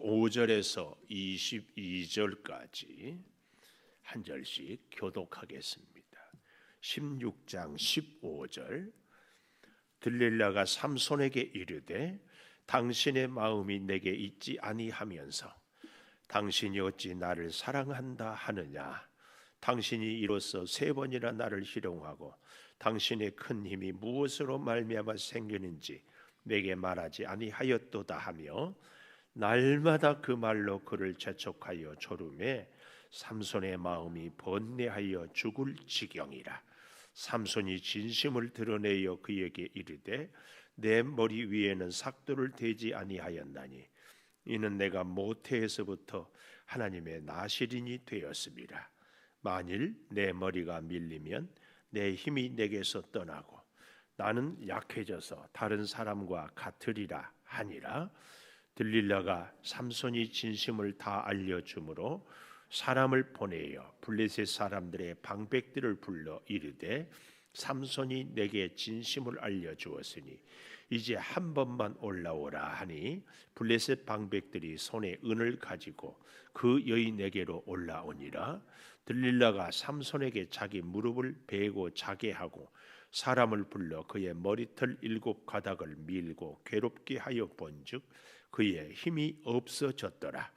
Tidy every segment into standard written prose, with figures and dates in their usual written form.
15절에서 22절까지 한 절씩 교독하겠습니다. 16장 15절. 들릴라가 삼손에게 이르되 당신의 마음이 내게 있지 아니하면서 당신이 어찌 나를 사랑한다 하느냐. 당신이 이로써 3번이나 나를 희롱하고 당신의 큰 힘이 무엇으로 말미암아 생기는지 내게 말하지 아니하였도다 하며 날마다 그 말로 그를 재촉하여 조르매 삼손의 마음이 번뇌하여 죽을 지경이라. 삼손이 진심을 드러내어 그에게 이르되 내 머리 위에는 삭도를 대지 아니하였나니 이는 내가 모태에서부터 하나님의 나실인이 되었습니다. 만일 내 머리가 밀리면 내 힘이 내게서 떠나고 나는 약해져서 다른 사람과 같으리라 하니라. 들릴라가 삼손이 진심을 다 알려주므로 사람을 보내어 블레셋 사람들의 방백들을 불러 이르되 삼손이 내게 진심을 알려주었으니 이제 한 번만 올라오라 하니 블레셋 방백들이 손에 은을 가지고 그 여인에게로 올라오니라. 들릴라가 삼손에게 자기 무릎을 베고 자게 하고 사람을 불러 그의 머리털 7가닥을 밀고 괴롭게 하여 본즉 그의 힘이 없어졌더라.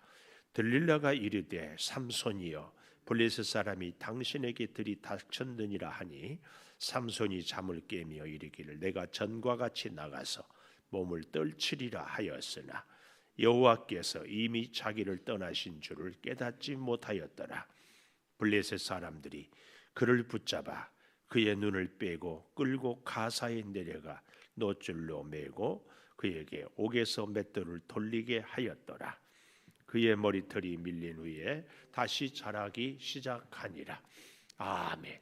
들릴라가 이르되 삼손이여 블레셋 사람이 당신에게 들이닥쳤느니라 하니 삼손이 잠을 깨며 이르기를 내가 전과 같이 나가서 몸을 떨치리라 하였으나 여호와께서 이미 자기를 떠나신 줄을 깨닫지 못하였더라. 블레셋 사람들이 그를 붙잡아 그의 눈을 빼고 끌고 가사에 내려가 노줄로 매고 그에게 옥에서 맷돌을 돌리게 하였더라. 그의 머리털이 밀린 후에 다시 자라기 시작하니라. 아멘.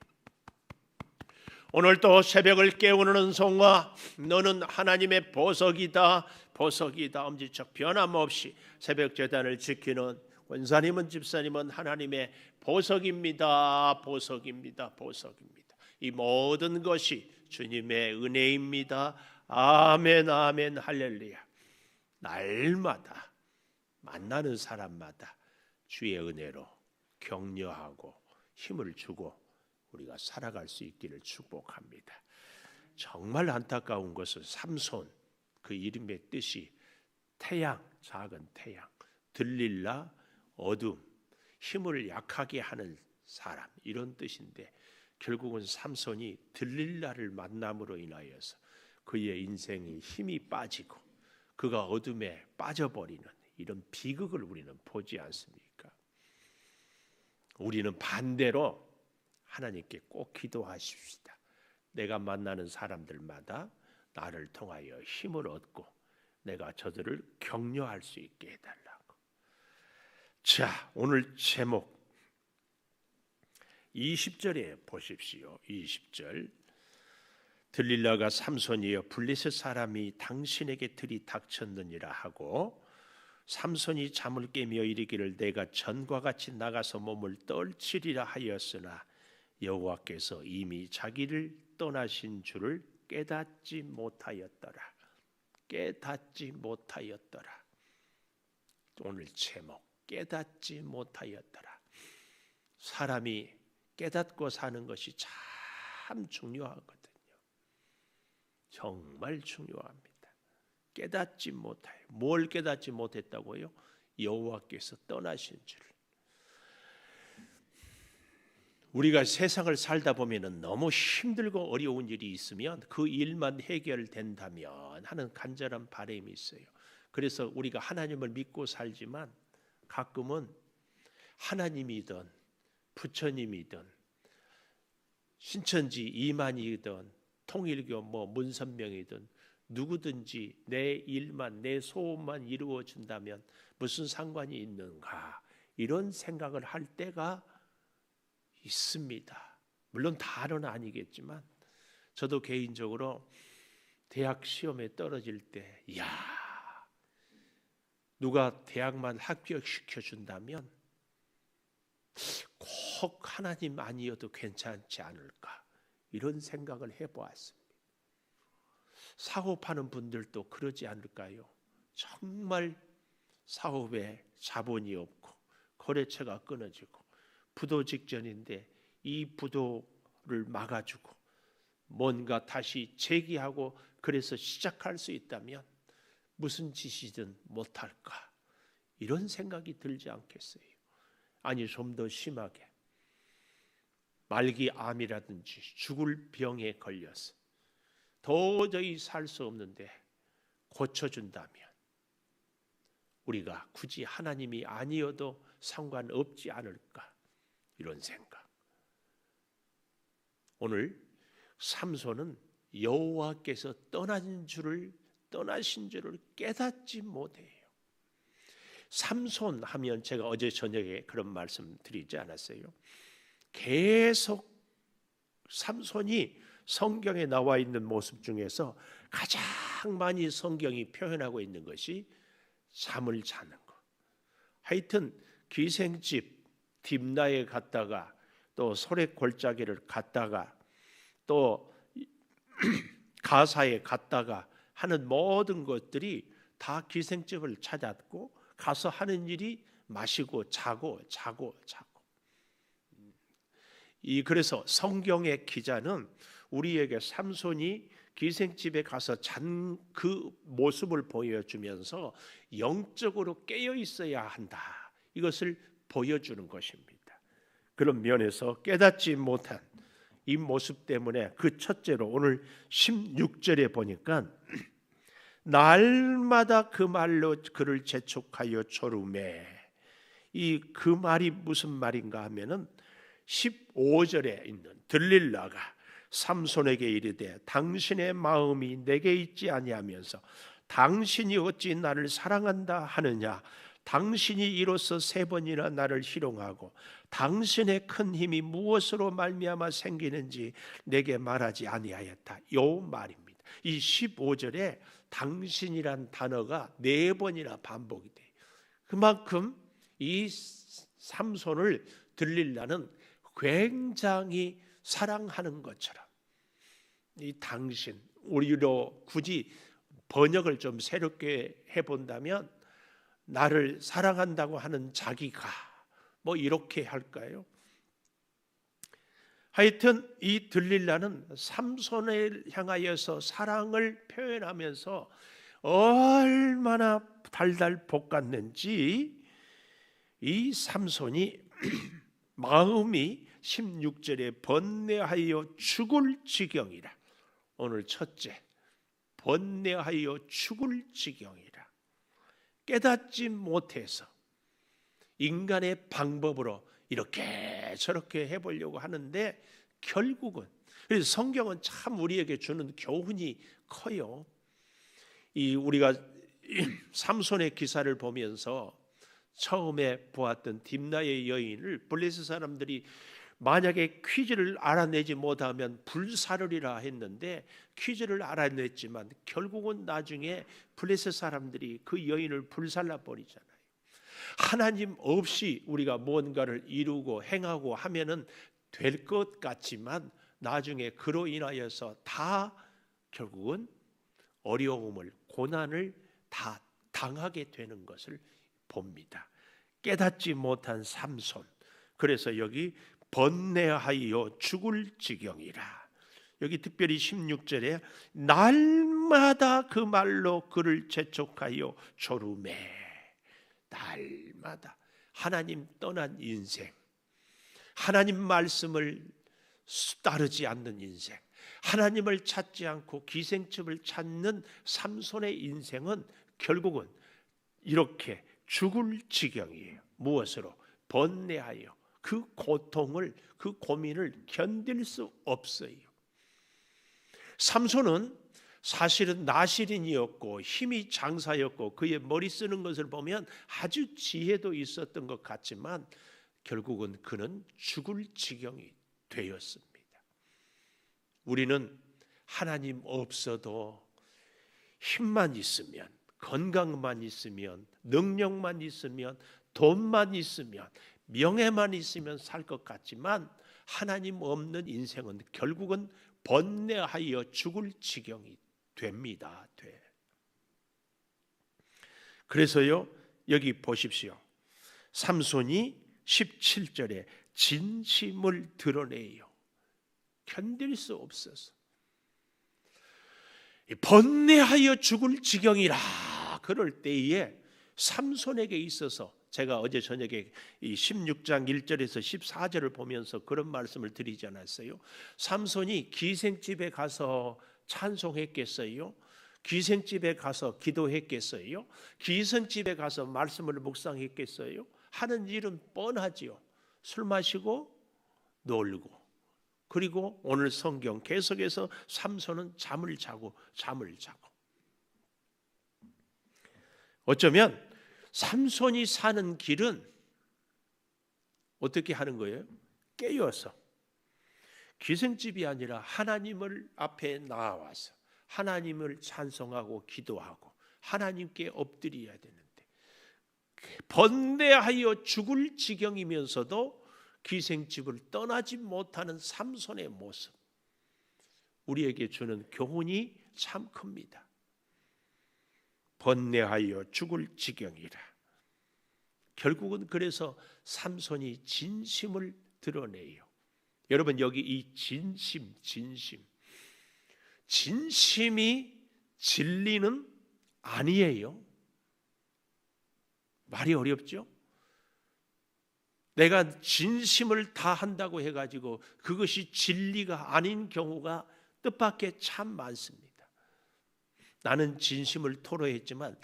오늘도 새벽을 깨우는 은총아, 너는 하나님의 보석이다, 보석이다. 엄지척 변함없이 새벽 제단을 지키는 권사님은 집사님은 하나님의 보석입니다, 보석입니다, 보석입니다. 이 모든 것이 주님의 은혜입니다. 아멘, 아멘, 할렐루야. 날마다 만나는 사람마다 주의 은혜로 격려하고 힘을 주고 우리가 살아갈 수 있기를 축복합니다. 정말 안타까운 것은 삼손, 그 이름의 뜻이 태양, 작은 태양, 들릴라, 어둠, 힘을 약하게 하는 사람, 이런 뜻인데 결국은 삼손이 들릴라를 만남으로 인하여서 그의 인생의 힘이 빠지고 그가 어둠에 빠져버리는 이런 비극을 우리는 보지 않습니까? 우리는 반대로 하나님께 꼭 기도하십시다. 내가 만나는 사람들마다 나를 통하여 힘을 얻고 내가 저들을 격려할 수 있게 해달라고. 자, 오늘 제목 20절에 보십시오. 20절. 들릴라가 삼손이여 블레셋 사람이 당신에게 들이닥쳤느니라 하고 삼손이 잠을 깨며 이르기를 내가 전과 같이 나가서 몸을 떨치리라 하였으나 여호와께서 이미 자기를 떠나신 줄을 깨닫지 못하였더라. 깨닫지 못하였더라. 오늘 제목 깨닫지 못하였더라. 사람이 깨닫고 사는 것이 참 중요하거든요. 정말 중요합니다. 깨닫지 못해요. 뭘 깨닫지 못했다고요? 여호와께서 떠나신 줄. 우리가 세상을 살다 보면은 너무 힘들고 어려운 일이 있으면 그 일만 해결된다면 하는 간절한 바람이 있어요. 그래서 우리가 하나님을 믿고 살지만 가끔은 하나님이든 부처님이든 신천지 이만희이든 통일교 문선명이든 누구든지 내 일만 내 소원만 이루어진다면 무슨 상관이 있는가 이런 생각을 할 때가 있습니다. 물론 다는 아니겠지만 저도 개인적으로 대학 시험에 떨어질 때 누가 대학만 합격시켜 준다면 꼭 하나님 아니어도 괜찮지 않을까 이런 생각을 해보았습니다. 사고 파는 분들도 그러지 않을까요? 정말 사업에 자본이 없고 거래처가 끊어지고 부도 직전인데 이 부도를 막아주고 뭔가 다시 재기하고 그래서 시작할 수 있다면 무슨 짓이든 못할까, 이런 생각이 들지 않겠어요? 아니, 좀 더 심하게 말기 암이라든지 죽을 병에 걸려서 도저히 살 수 없는데 고쳐준다면 우리가 굳이 하나님이 아니어도 상관없지 않을까, 이런 생각. 오늘 삼손은 여호와께서 떠나신 줄을 깨닫지 못해요. 삼손 하면 제가 어제 저녁에 그런 말씀 드리지 않았어요? 계속 삼손이 성경에 나와 있는 모습 중에서 가장 많이 성경이 표현하고 있는 것이 잠을 자는 것. 하여튼 기생집 딥나에 갔다가 또 소래 골짜기를 갔다가 또 가사에 갔다가 하는 모든 것들이 다 기생집을 찾았고 가서 하는 일이 마시고 자고. 그래서 성경의 기자는 우리에게 삼손이 기생집에 가서 잔 그 모습을 보여주면서 영적으로 깨어 있어야 한다, 이것을 보여주는 것입니다. 그런 면에서 깨닫지 못한 이 모습 때문에 그 첫째로 오늘 16절에 보니까 날마다 그 말로 그를 재촉하여 조르매, 이 그 말이 무슨 말인가 하면은 15절에 있는 들릴라가 삼손에게 이르되 당신의 마음이 내게 있지 아니하면서 당신이 어찌 나를 사랑한다 하느냐, 당신이 이로써 3번이나 나를 희롱하고 당신의 큰 힘이 무엇으로 말미암아 생기는지 내게 말하지 아니하였다, 요 말입니다. 이 15절에 당신이란 단어가 4번이나 반복이 돼요. 그만큼 이 삼손을 들릴라는 굉장히 사랑하는 것처럼, 이 당신, 우리로 굳이 번역을 좀 새롭게 해본다면 나를 사랑한다고 하는 자기가, 뭐 이렇게 할까요? 하여튼 이 들릴라는 삼손을 향하여서 사랑을 표현하면서 얼마나 달달 볶았는지 이 삼손이 마음이 16절에 번뇌하여 죽을 지경이라. 오늘 첫째, 번뇌하여 죽을 지경이라. 깨닫지 못해서 인간의 방법으로 이렇게 저렇게 해보려고 하는데 결국은, 그래서 성경은 참 우리에게 주는 교훈이 커요. 이 우리가 삼손의 기사를 보면서 처음에 보았던 딥나의 여인을 블레셋 사람들이 만약에 퀴즈를 알아내지 못하면 불사르리라 했는데 퀴즈를 알아냈지만 결국은 나중에 블레셋 사람들이 그 여인을 불살라 버리잖아요. 하나님 없이 우리가 뭔가를 이루고 행하고 하면은 될 것 같지만 나중에 그로 인하여서 다 결국은 어려움을, 고난을 다 당하게 되는 것을 봅니다. 깨닫지 못한 삼손. 그래서 여기 번뇌하여 죽을 지경이라. 여기 특별히 16절에 날마다 그 말로 그를 재촉하여 조르매. 날마다 하나님 떠난 인생, 하나님 말씀을 따르지 않는 인생, 하나님을 찾지 않고 기생집을 찾는 삼손의 인생은 결국은 이렇게 죽을 지경이에요. 무엇으로? 번뇌하여 그 고통을, 그 고민을 견딜 수 없어요. 삼손은 사실은 나시린이었고 힘이 장사였고 그의 머리 쓰는 것을 보면 아주 지혜도 있었던 것 같지만 결국은 그는 죽을 지경이 되었습니다. 우리는 하나님 없어도 힘만 있으면, 건강만 있으면, 능력만 있으면, 돈만 있으면, 명예만 있으면 살 것 같지만 하나님 없는 인생은 결국은 번뇌하여 죽을 지경이 됩니다. 그래서요, 여기 보십시오. 삼손이 17절에 진심을 드러내요. 견딜 수 없어서 번뇌하여 죽을 지경이라. 그럴 때에 삼손에게 있어서 제가 어제 저녁에 이 16장 1절에서 14절을 보면서 그런 말씀을 드리지 않았어요? 삼손이 기생집에 가서 찬송했겠어요? 기생집에 가서 기도했겠어요? 기생집에 가서 말씀을 묵상했겠어요? 하는 일은 뻔하지요. 술 마시고 놀고, 그리고 오늘 성경 계속해서 삼손은 잠을 자고. 어쩌면 삼손이 사는 길은 어떻게 하는 거예요? 깨어서 기생집이 아니라 하나님을 앞에 나와서 하나님을 찬송하고 기도하고 하나님께 엎드려야 되는데, 번뇌하여 죽을 지경이면서도 기생집을 떠나지 못하는 삼손의 모습, 우리에게 주는 교훈이 참 큽니다. 번뇌하여 죽을 지경이라. 결국은 그래서 삼손이 진심을 드러내요. 여러분, 여기 이 진심이 진리는 아니에요. 말이 어렵죠? 내가 진심을 다 한다고 해가지고 그것이 진리가 아닌 경우가 뜻밖의 참 많습니다. 나는 진심을 토로했지만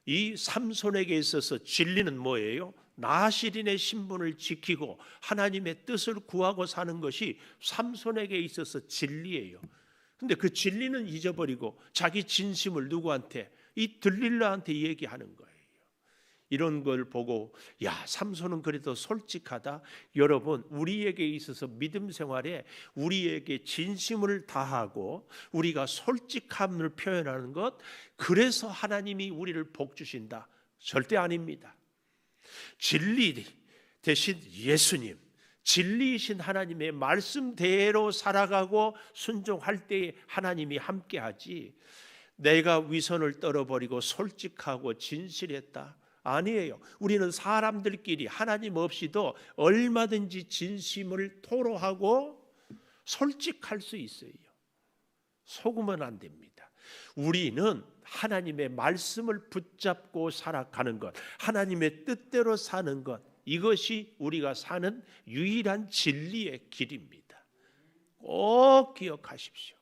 이 삼손에게 있어서 진리는 뭐예요? 나시린의 신분을 지키고 하나님의 뜻을 구하고 사는 것이 삼손에게 있어서 진리예요. 근데 그 진리는 잊어버리고 자기 진심을 누구한테? 이 들릴라한테 얘기하는 거예요. 이런 걸 보고 야, 삼손은 그래도 솔직하다. 여러분, 우리에게 있어서 믿음 생활에 우리에게 진심을 다하고 우리가 솔직함을 표현하는 것, 그래서 하나님이 우리를 복 주신다? 절대 아닙니다. 진리 대신 예수님, 진리이신 하나님의 말씀대로 살아가고 순종할 때에 하나님이 함께하지, 내가 위선을 떨어버리고 솔직하고 진실했다? 아니에요. 우리는 사람들끼리 하나님 없이도 얼마든지 진심을 토로하고 솔직할 수 있어요. 속으면 안 됩니다. 우리는 하나님의 말씀을 붙잡고 살아가는 것, 하나님의 뜻대로 사는 것, 이것이 우리가 사는 유일한 진리의 길입니다. 꼭 기억하십시오.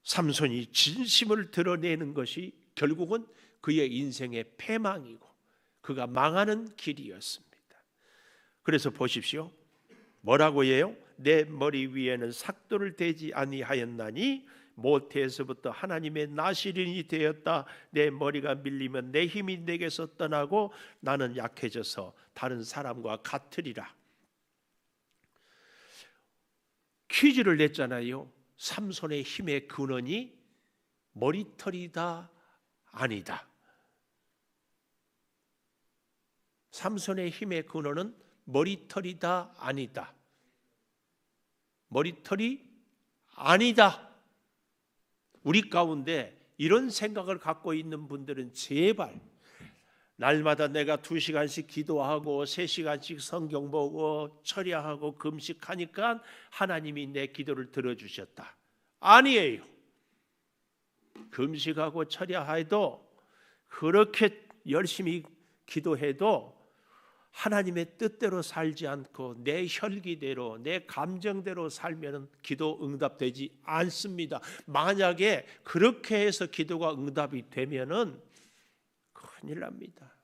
삼손이 진심을 드러내는 것이 결국은 그의 인생의 패망이고 그가 망하는 길이었습니다. 그래서 보십시오. 뭐라고 해요? 내 머리 위에는 삭도를 대지 아니하였나니 모태에서부터 하나님의 나시린이 되었다. 내 머리가 밀리면 내 힘이 내게서 떠나고 나는 약해져서 다른 사람과 같으리라. 퀴즈를 냈잖아요. 삼손의 힘의 근원이 머리털이다, 아니다. 삼손의 힘의 근원은 머리털이다, 아니다. 머리털이 아니다. 우리 가운데 이런 생각을 갖고 있는 분들은 제발 날마다 내가 2시간씩 기도하고 3시간씩 성경 보고 철야하고 금식하니까 하나님이 내 기도를 들어주셨다. 아니에요. 금식하고 철야해도 그렇게 열심히 기도해도 하나님의 뜻대로 살지 않고 내 혈기대로 내 감정대로 살면 기도 응답되지 않습니다. 만약에 그렇게 해서 기도가 응답이 되면은 큰일 납니다.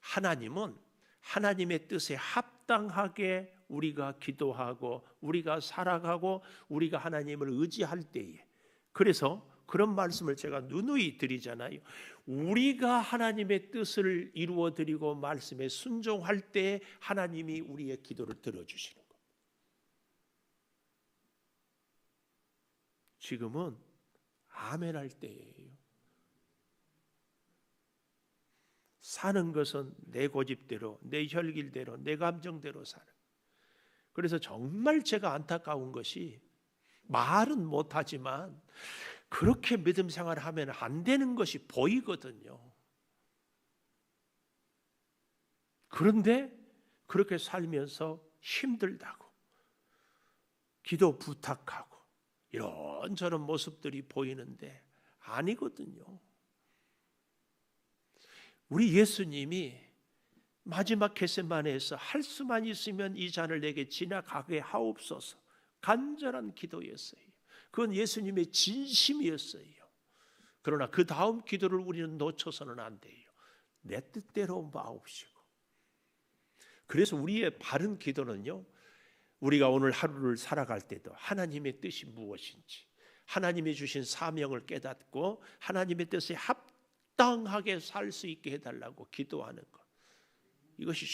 하나님은 하나님의 뜻에 합당하게 우리가 기도하고 우리가 살아가고 우리가 하나님을 의지할 때에, 그래서 그런 말씀을 제가 누누이 드리잖아요. 우리가 하나님의 뜻을 이루어 드리고 말씀에 순종할 때 하나님이 우리의 기도를 들어주시는 겁니다. 지금은 아멘 할 때예요. 사는 것은 내 고집대로, 내 혈길대로, 내 감정대로 사는. 그래서 정말 제가 안타까운 것이, 말은 못하지만 그렇게 믿음 생활을 하면 안 되는 것이 보이거든요. 그런데 그렇게 살면서 힘들다고 기도 부탁하고 이런저런 모습들이 보이는데 아니거든요. 우리 예수님이 마지막 겟세마네에서 할 수만 있으면 이 잔을 내게 지나가게 하옵소서 간절한 기도였어요. 그건 예수님의 진심이었어요. 그러나 그 다음 기도를 우리는 놓쳐서는 안 돼요. 내 뜻대로 마옵시고. 그래서 우리의 바른 기도는요, 우리가 오늘 하루를 살아갈 때도 하나님의 뜻이 무엇인지, 하나님이 주신 사명을 깨닫고 하나님의 뜻에 합당하게 살 수 있게 해달라고 기도하는 것, 이것이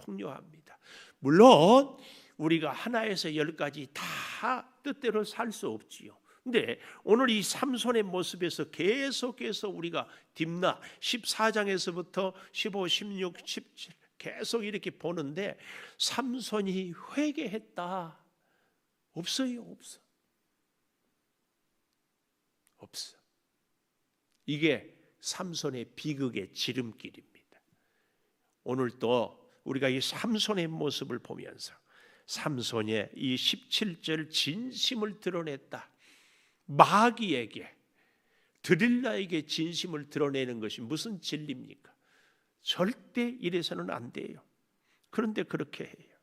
중요합니다. 물론 우리가 하나에서 열까지 다 뜻대로 살 수 없지요. 근데 오늘 이 삼손의 모습에서 계속해서 우리가 딥나 14장에서부터 15, 16, 17 계속 이렇게 보는데 삼손이 회개했다. 없어요, 없어. 없어. 이게 삼손의 비극의 지름길입니다. 오늘 또 우리가 이 삼손의 모습을 보면서 삼손의 이 17절 진심을 드러냈다. 마귀에게, 드릴라에게 진심을 드러내는 것이 무슨 진리입니까? 절대 이래서는 안 돼요. 그런데 그렇게 해요.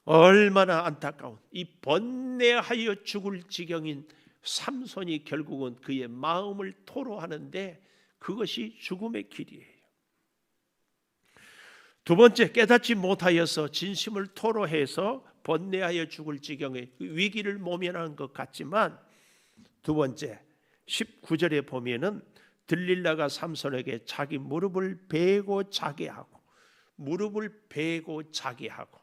얼마나 안타까운, 이 번뇌하여 죽을 지경인 삼손이 결국은 그의 마음을 토로하는데 그것이 죽음의 길이에요. 두 번째, 깨닫지 못하여서 진심을 토로해서 번뇌하여 죽을 지경의 위기를 모면한 것 같지만, 두 번째 19절에 보면은 들릴라가 삼손에게 자기 무릎을 베고 자게 하고, 무릎을 베고 자게 하고,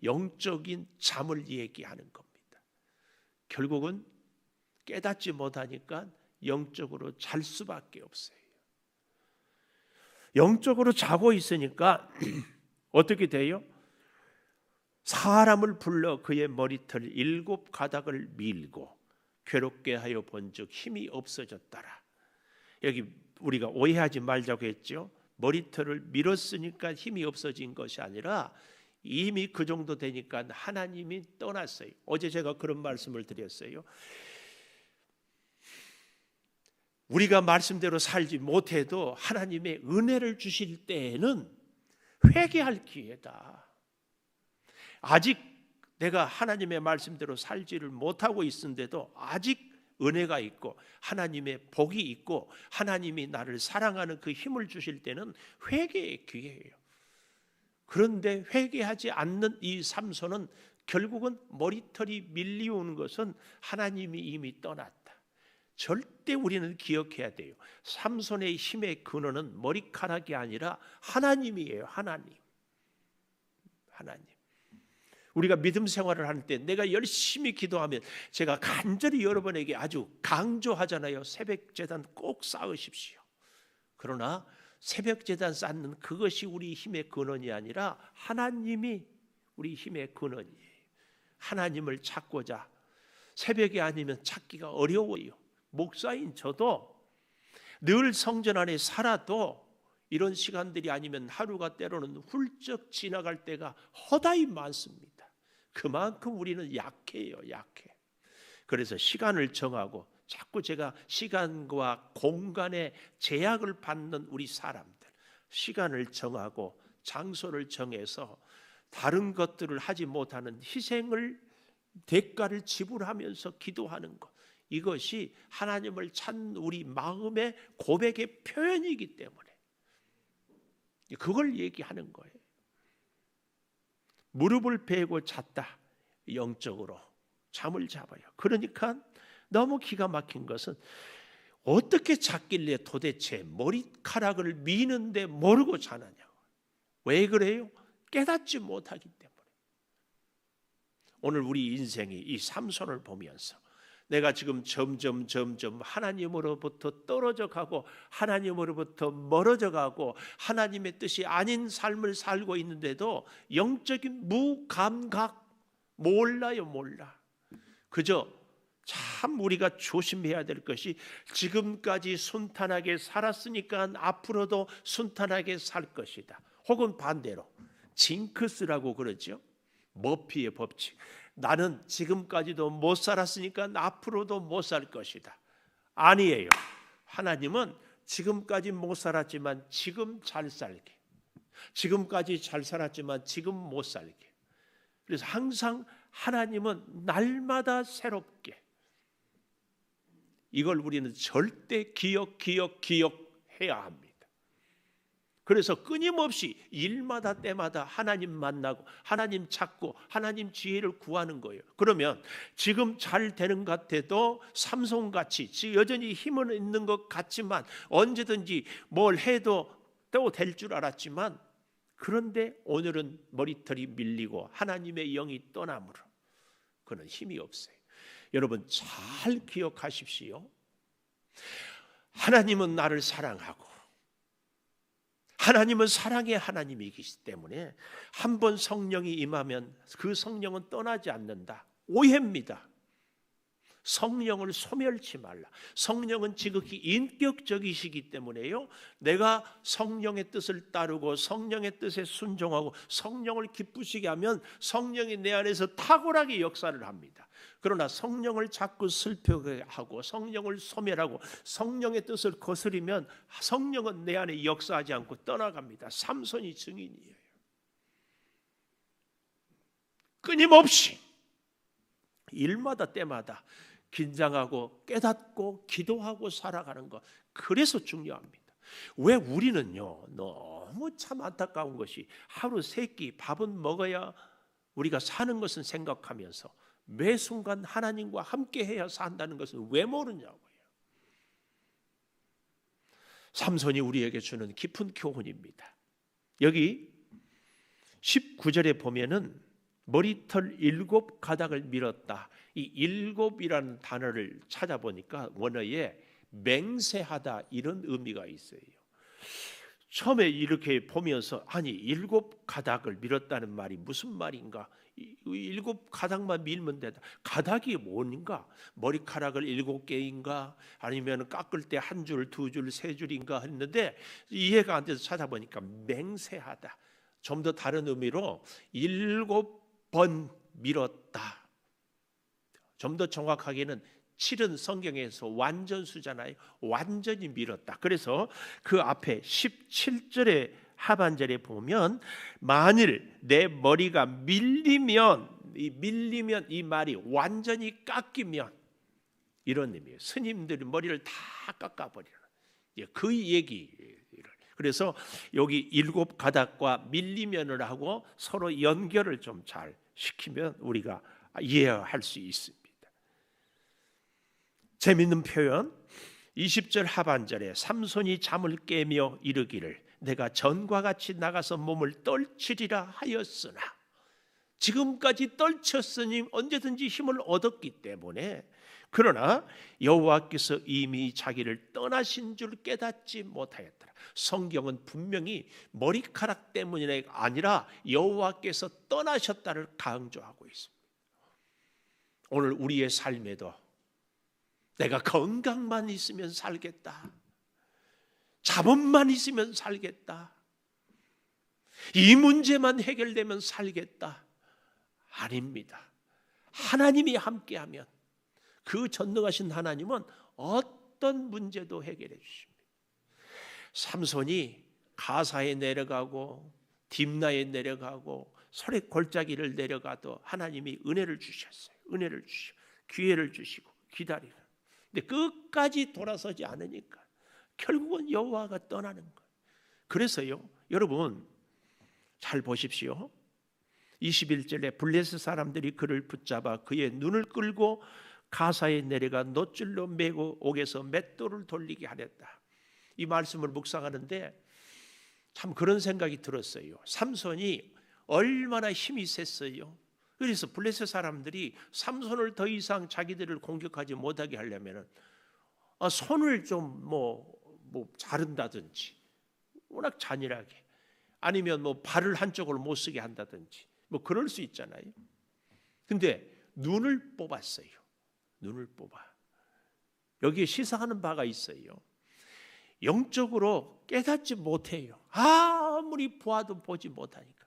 영적인 잠을 얘기하는 겁니다. 결국은 깨닫지 못하니까 영적으로 잘 수밖에 없어요. 영적으로 자고 있으니까 어떻게 돼요? 사람을 불러 그의 머리털 7 가닥을 밀고 괴롭게 하여 본즉 힘이 없어졌더라. 여기 우리가 오해하지 말자고 했죠. 머리털을 밀었으니까 힘이 없어진 것이 아니라 이미 그 정도 되니까 하나님이 떠났어요. 어제 제가 그런 말씀을 드렸어요. 우리가 말씀대로 살지 못해도 하나님의 은혜를 주실 때에는 회개할 기회다. 아직 내가 하나님의 말씀대로 살지를 못하고 있는데도 아직 은혜가 있고 하나님의 복이 있고 하나님이 나를 사랑하는 그 힘을 주실 때는 회개의 기회예요. 그런데 회개하지 않는 이 삼손은 결국은 머리털이 밀려오는 것은 하나님이 이미 떠났다. 절대 우리는 기억해야 돼요. 삼손의 힘의 근원은 머리카락이 아니라 하나님이에요. 하나님. 우리가 믿음 생활을 할 때 내가 열심히 기도하면, 제가 간절히 여러분에게 아주 강조하잖아요. 새벽 제단 꼭 쌓으십시오. 그러나 새벽 제단 쌓는 그것이 우리 힘의 근원이 아니라 하나님이 우리 힘의 근원이에요. 하나님을 찾고자, 새벽이 아니면 찾기가 어려워요. 목사인 저도 늘 성전 안에 살아도 이런 시간들이 아니면 하루가 때로는 훌쩍 지나갈 때가 허다히 많습니다. 그만큼 우리는 약해요, 약해. 그래서 시간을 정하고, 자꾸 제가 시간과 공간의 제약을 받는 우리 사람들, 시간을 정하고 장소를 정해서 다른 것들을 하지 못하는 희생을, 대가를 지불하면서 기도하는 것, 이것이 하나님을 찾는 우리 마음의 고백의 표현이기 때문에 그걸 얘기하는 거예요. 무릎을 베고 잤다. 영적으로 잠을 잡아요. 그러니까 너무 기가 막힌 것은 어떻게 잤길래 도대체 머리카락을 미는데 모르고 자느냐고. 왜 그래요? 깨닫지 못하기 때문에. 오늘 우리 인생이 이 삼손을 보면서 내가 지금 점점 하나님으로부터 떨어져 가고 하나님으로부터 멀어져 가고 하나님의 뜻이 아닌 삶을 살고 있는데도 영적인 무감각, 몰라. 그저 참 우리가 조심해야 될 것이 지금까지 순탄하게 살았으니까 앞으로도 순탄하게 살 것이다. 혹은 반대로 징크스라고 그러죠. 머피의 법칙. 나는 지금까지도 못 살았으니까 앞으로도 못 살 것이다. 아니에요. 하나님은 지금까지 못 살았지만 지금 잘 살게. 지금까지 잘 살았지만 지금 못 살게. 그래서 항상 하나님은 날마다 새롭게. 이걸 우리는 절대 기억해야 합니다. 그래서 끊임없이 일마다 때마다 하나님 만나고 하나님 찾고 하나님 지혜를 구하는 거예요. 그러면 지금 잘 되는 것 같아도 삼손같이 여전히 힘은 있는 것 같지만 언제든지 뭘 해도 또 될 줄 알았지만 그런데 오늘은 머리털이 밀리고 하나님의 영이 떠남으로 그는 힘이 없어요. 여러분 잘 기억하십시오. 하나님은 나를 사랑하고 하나님은 사랑의 하나님이기 때문에 한번 성령이 임하면 그 성령은 떠나지 않는다. 오해입니다. 성령을 소멸치 말라. 성령은 지극히 인격적이시기 때문에요. 내가 성령의 뜻을 따르고 성령의 뜻에 순종하고 성령을 기쁘시게 하면 성령이 내 안에서 탁월하게 역사를 합니다. 그러나 성령을 자꾸 슬프게 하고 성령을 소멸하고 성령의 뜻을 거스리면 성령은 내 안에 역사하지 않고 떠나갑니다. 삼손이 증인이에요. 끊임없이 일마다 때마다 긴장하고 깨닫고 기도하고 살아가는 것. 그래서 중요합니다. 왜 우리는요 너무 참 안타까운 것이 하루 세 끼 밥은 먹어야 우리가 사는 것은 생각하면서 매 순간 하나님과 함께 해야 산다는 것은 왜 모르냐고요. 삼손이 우리에게 주는 깊은 교훈입니다. 여기 19절에 보면은 머리털 7가닥을 밀었다. 이 7이라는 단어를 찾아보니까 원어에 맹세하다 이런 의미가 있어요. 처음에 이렇게 보면서 아니 7가닥을 밀었다는 말이 무슨 말인가? 7가닥만 밀면 된다. 가닥이 뭔가? 머리카락을 7개인가? 아니면 깎을 때 한 줄, 두 줄, 세 줄인가 했는데 이해가 안 돼서 찾아보니까 맹세하다. 좀 더 다른 의미로 7번 밀었다. 좀 더 정확하게는 7은 성경에서 완전수잖아요. 완전히 밀었다. 그래서 그 앞에 17절의 하반절에 보면 만일 내 머리가 밀리면 이 말이 완전히 깎이면 이런 의미예요. 스님들이 머리를 다 깎아버리는 그 얘기를. 그래서 여기 7가닥과 밀리면을 하고 서로 연결을 좀 잘 시키면 우리가 이해할 수 있습니다. 재미있는 표현 20절 하반절에 삼손이 잠을 깨며 이르기를 내가 전과 같이 나가서 몸을 떨치리라 하였으나 지금까지 떨쳤으니 언제든지 힘을 얻었기 때문에 그러나 여호와께서 이미 자기를 떠나신 줄 깨닫지 못하였더라. 성경은 분명히 머리카락 때문이 아니라 여호와께서 떠나셨다를 강조하고 있습니다. 오늘 우리의 삶에도 내가 건강만 있으면 살겠다. 자본만 있으면 살겠다. 이 문제만 해결되면 살겠다. 아닙니다. 하나님이 함께하면 그 전능하신 하나님은 어떤 문제도 해결해 주십니다. 삼손이 가사에 내려가고 딥나에 내려가고 설의 골짜기를 내려가도 하나님이 은혜를 주셨어요. 은혜를 주시고 기회를 주시고 기다리는. 근데 끝까지 돌아서지 않으니까 결국은 여호와가 떠나는 거예요. 그래서요, 여러분 잘 보십시오. 21절에 블레셋 사람들이 그를 붙잡아 그의 눈을 끌고 가사에 내려가 놋줄로 매고 옥에서 맷돌을 돌리게 하렸다. 이 말씀을 묵상하는데 참 그런 생각이 들었어요. 삼손이 얼마나 힘이 셌어요. 그래서 블레셋 사람들이 삼손을 더 이상 자기들을 공격하지 못하게 하려면 손을 좀 자른다든지 워낙 잔인하게 아니면 발을 한쪽을 못 쓰게 한다든지 그럴 수 있잖아요. 근데 눈을 뽑았어요. 눈을 뽑아. 여기에 시사하는 바가 있어요. 영적으로 깨닫지 못해요. 아무리 보아도 보지 못하니까.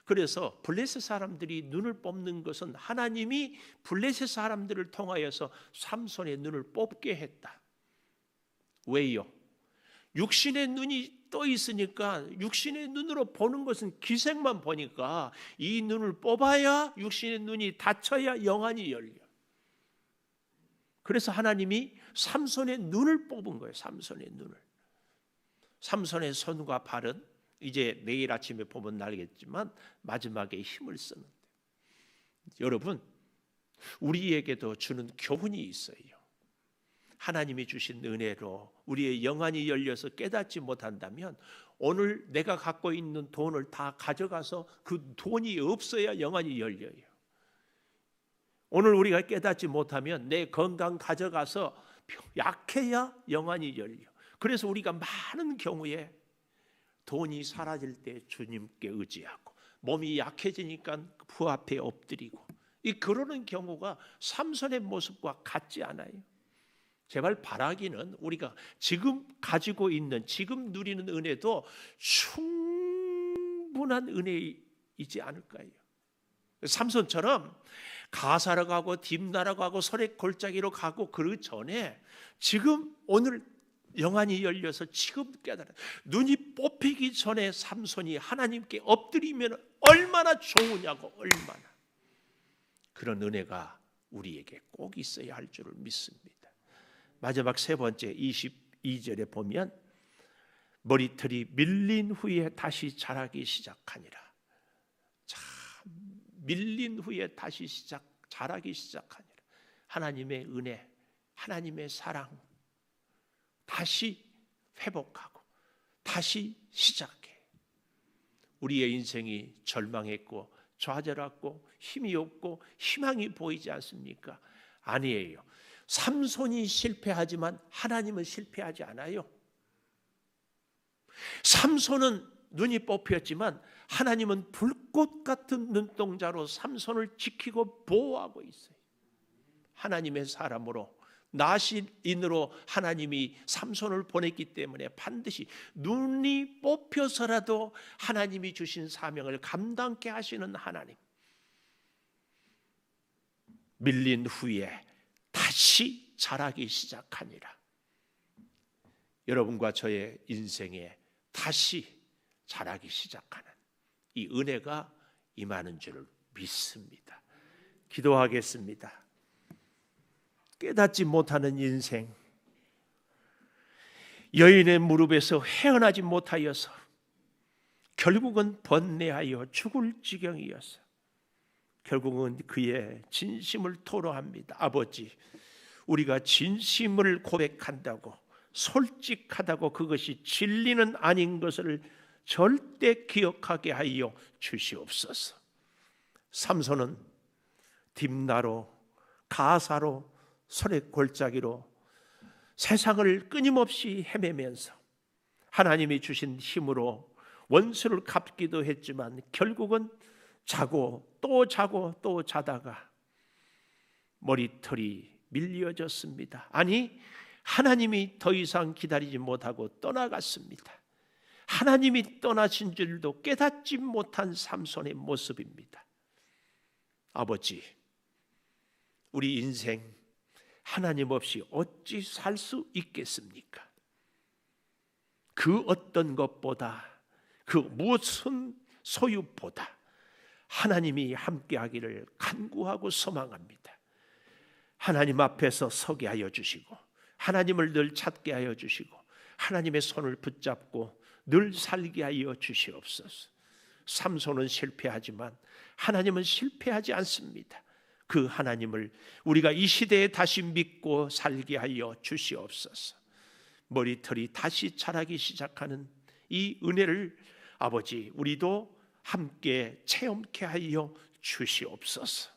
그래서 블레셋 사람들이 눈을 뽑는 것은 하나님이 블레셋 사람들을 통하여서 삼손의 눈을 뽑게 했다. 왜요? 육신의 눈이 떠 있으니까 육신의 눈으로 보는 것은 기색만 보니까 이 눈을 뽑아야 육신의 눈이 닫혀야 영안이 열려. 그래서 하나님이 삼손의 눈을 뽑은 거예요. 삼손의 눈을. 삼손의 손과 발은 이제 내일 아침에 보면 알겠지만 마지막에 힘을 쓰는데, 여러분 우리에게도 주는 교훈이 있어요. 하나님이 주신 은혜로 우리의 영안이 열려서 깨닫지 못한다면 오늘 내가 갖고 있는 돈을 다 가져가서 그 돈이 없어야 영안이 열려요. 오늘 우리가 깨닫지 못하면 내 건강 가져가서 약해야 영안이 열려. 그래서 우리가 많은 경우에 돈이 사라질 때 주님께 의지하고 몸이 약해지니까 부 앞에 엎드리고 그러는 경우가 삼손의 모습과 같지 않아요. 제발 바라기는 우리가 지금 가지고 있는 지금 누리는 은혜도 충분한 은혜이지 않을까요? 삼손처럼 가사로 가고 딥나라 가고 설의 골짜기로 가고 그 전에 지금 오늘 영안이 열려서 지금 깨달아 눈이 뽑히기 전에 삼손이 하나님께 엎드리면 얼마나 좋으냐고. 얼마나. 그런 은혜가 우리에게 꼭 있어야 할 줄을 믿습니다. 마지막 세 번째 22절에 보면 머리털이 밀린 후에 다시 자라기 시작하니라. 참 밀린 후에 다시 자라기 시작하니라. 하나님의 은혜, 하나님의 사랑 다시 회복하고 다시 시작해. 우리의 인생이 절망했고 좌절했고 힘이 없고 희망이 보이지 않습니까? 아니에요. 삼손이 실패하지만 하나님은 실패하지 않아요. 삼손은 눈이 뽑혔지만 하나님은 불꽃 같은 눈동자로 삼손을 지키고 보호하고 있어요. 하나님의 사람으로 나시인으로 하나님이 삼손을 보냈기 때문에 반드시 눈이 뽑혀서라도 하나님이 주신 사명을 감당케 하시는 하나님. 밀린 후에 다시 자라기 시작하니라. 여러분과 저의 인생에 다시 자라기 시작하는 이 은혜가 임하는 줄을 믿습니다. 기도하겠습니다. 깨닫지 못하는 인생, 여인의 무릎에서 헤어나지 못하여서 결국은 번뇌하여 죽을 지경이어서 결국은 그의 진심을 토로합니다. 아버지, 우리가 진심을 고백한다고 솔직하다고 그것이 진리는 아닌 것을 절대 기억하게 하여 주시옵소서. 삼손은 딥나로 가사로 설의 골짜기로 세상을 끊임없이 헤매면서 하나님이 주신 힘으로 원수를 갚기도 했지만 결국은 자고 또 자다가 머리털이 밀려졌습니다. 아니, 하나님이 더 이상 기다리지 못하고 떠나갔습니다. 하나님이 떠나신 줄도 깨닫지 못한 삼손의 모습입니다. 아버지, 우리 인생 하나님 없이 어찌 살 수 있겠습니까? 그 어떤 것보다, 그 무슨 소유보다 하나님이 함께하기를 간구하고 소망합니다. 하나님 앞에서 서게 하여 주시고 하나님을 늘 찾게 하여 주시고 하나님의 손을 붙잡고 늘 살게 하여 주시옵소서. 삼손은 실패하지만 하나님은 실패하지 않습니다. 그 하나님을 우리가 이 시대에 다시 믿고 살게 하여 주시옵소서. 머리털이 다시 자라기 시작하는 이 은혜를 아버지, 우리도 함께 체험케 하여 주시옵소서.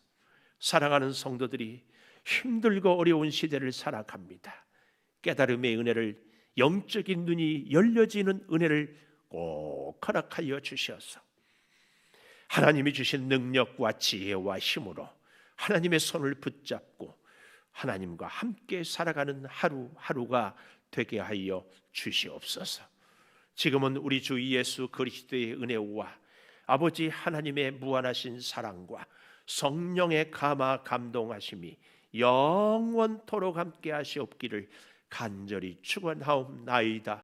사랑하는 성도들이 힘들고 어려운 시대를 살아갑니다. 깨달음의 은혜를, 영적인 눈이 열려지는 은혜를 꼭 허락하여 주셔서 하나님이 주신 능력과 지혜와 힘으로 하나님의 손을 붙잡고 하나님과 함께 살아가는 하루하루가 되게 하여 주시옵소서. 지금은 우리 주 예수 그리스도의 은혜와 아버지 하나님의 무한하신 사랑과 성령의 감화 감동하심이 영원토록 함께 하시옵기를 간절히 축원하옵나이다.